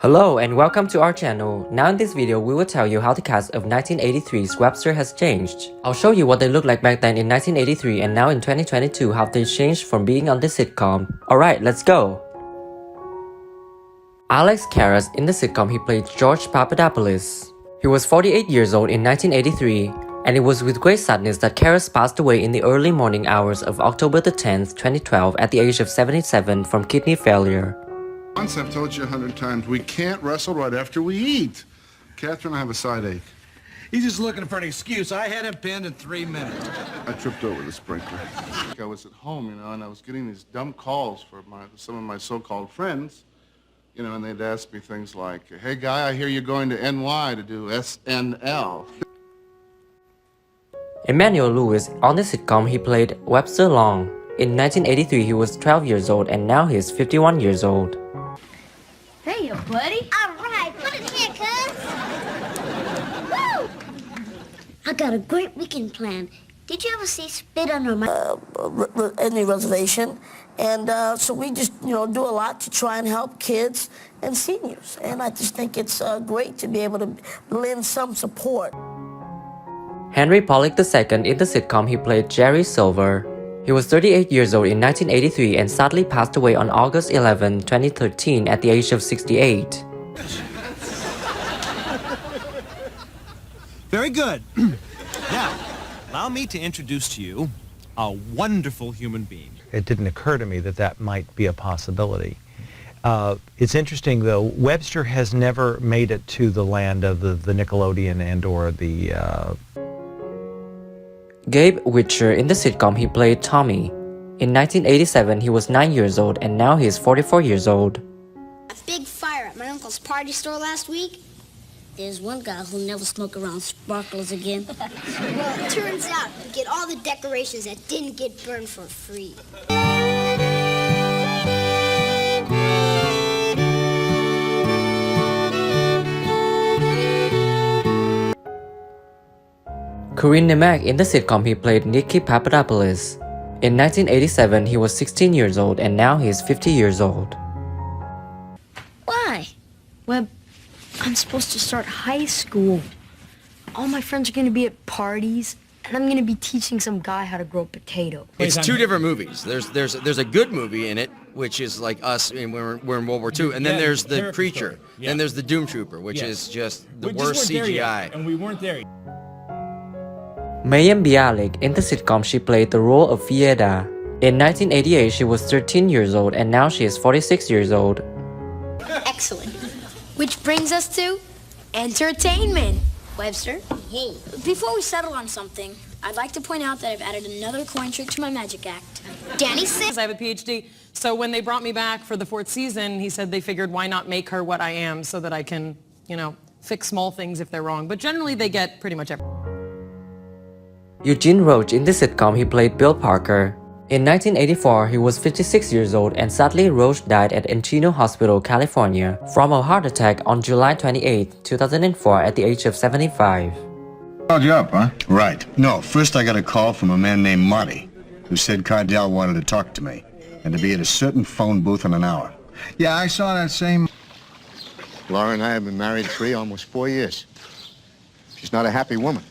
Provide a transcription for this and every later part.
Hello and welcome to our channel. Now in this video, we will tell you how the cast of 1983's Webster has changed. I'll show you what they looked like back then in 1983 and now in 2022 how they changed from being on the sitcom. Alright, let's go! Alex Karras, in the sitcom he played George Papadopoulos. He was 48 years old in 1983, and it was with great sadness that Karras passed away in the early morning hours of October the 10th, 2012 at the age of 77 from kidney failure. Once I've told you 100 times, we can't wrestle right after we eat. Catherine, I have a side ache. He's just looking for an excuse. I had him pinned in 3 minutes. I tripped over the sprinkler. I was at home, and I was getting these dumb calls from some of my so-called friends, and they'd ask me things like, "Hey, guy, I hear you're going to NY to do SNL." Emmanuel Lewis, on the sitcom he played Webster Long. In 1983 he was 12 years old and now he is 51 years old. Hey, buddy. All right, put it here, cuz. Woo! I got a great weekend plan. Did you ever see Spit Under My... Indian reservation, and so we just, do a lot to try and help kids and seniors, and I just think it's great to be able to lend some support. Henry Pollock II, in the sitcom he played Jerry Silver. He was 38 years old in 1983 and sadly passed away on August 11, 2013 at the age of 68. Very good. Now, allow me to introduce to you a wonderful human being. It didn't occur to me that that might be a possibility. It's interesting, though, Webster has never made it to the land of the Nickelodeon and or the... Gabe Witcher, in the sitcom he played Tommy. In 1987 he was 9 years old and now he is 44 years old. A big fire at my uncle's party store last week. There's one guy who'll never smoke around sparklers again. Well, it turns out you get all the decorations that didn't get burned for free. Corinne Nemec, in the sitcom he played Nicky Papadopoulos. In 1987 he was 16 years old and now he is 50 years old. Why? Web, I'm supposed to start high school. All my friends are going to be at parties, and I'm going to be teaching some guy how to grow a potato. It's two different movies. There's a good movie in it, which is like us, and we're in World War II, and then there's the Preacher, and there's the Doom Trooper, which is just the worst CGI. And we weren't there yet. Mayim Bialik, in the sitcom she played the role of Fieda. In 1988 she was 13 years old and now she is 46 years old. Excellent. Which brings us to entertainment. Webster? Hey. Before we settle on something, I'd like to point out that I've added another coin trick to my magic act. Danny says I have a PhD, so when they brought me back for the 4th season, he said they figured why not make her what I am so that I can, fix small things if they're wrong. But generally they get pretty much everything. Eugene Roach, in the sitcom he played Bill Parker. In 1984 he was 56 years old and sadly Roach died at Encino Hospital, California from a heart attack on July 28, 2004 at the age of 75. Called you up, huh? Right. No, first I got a call from a man named Marty, who said Cardell wanted to talk to me, and to be at a certain phone booth in an hour. Yeah, I saw that same... Laura and I have been married almost 4 years. She's not a happy woman.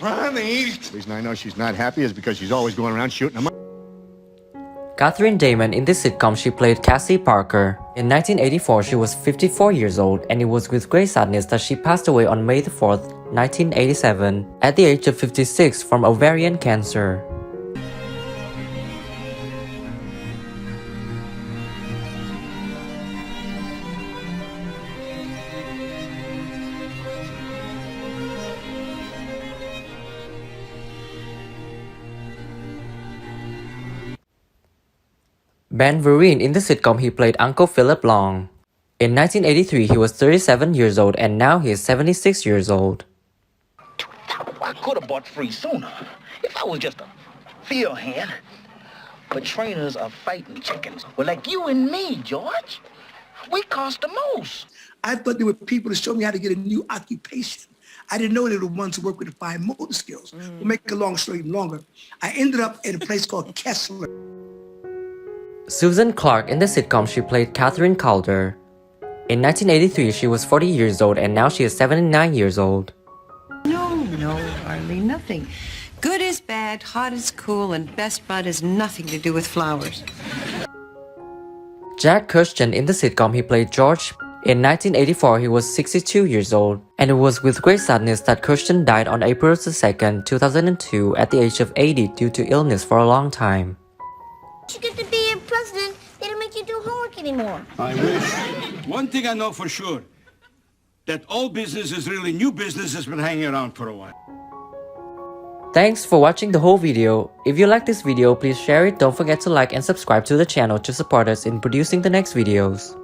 Ronnie! The reason I know she's not happy is because she's always going around shooting them up. Catherine Damon, in this sitcom she played Cassie Parker. In 1984 she was 54 years old and it was with great sadness that she passed away on May 4th, 1987 at the age of 56 from ovarian cancer. Ben Vereen, in the sitcom he played Uncle Philip Long. In 1983 he was 37 years old and now he is 76 years old. I could have bought free sooner if I was just a field hand. But trainers are fighting chickens. Well, like you and me, George. We cost the most. I thought there were people to show me how to get a new occupation. I didn't know they were the ones who work with the fine motor skills. To make a long story even longer, I ended up at a place called Kessler. Susan Clark, in the sitcom she played Catherine Calder. In 1983, she was 40 years old and now she is 79 years old. No, hardly nothing. Good is bad, hot is cool, and best bud has nothing to do with flowers. Jack Kirsten in the sitcom he played George. In 1984, he was 62 years old, and it was with great sadness that Kirsten died on April 2, 2002 at the age of 80 due to illness for a long time. You get to be a president, they don't make you do homework anymore. I wish. One thing I know for sure, that old business is really new business has been hanging around for a while. Thanks for watching the whole video. If you like this video, please share it. Don't forget to like and subscribe to the channel to support us in producing the next videos.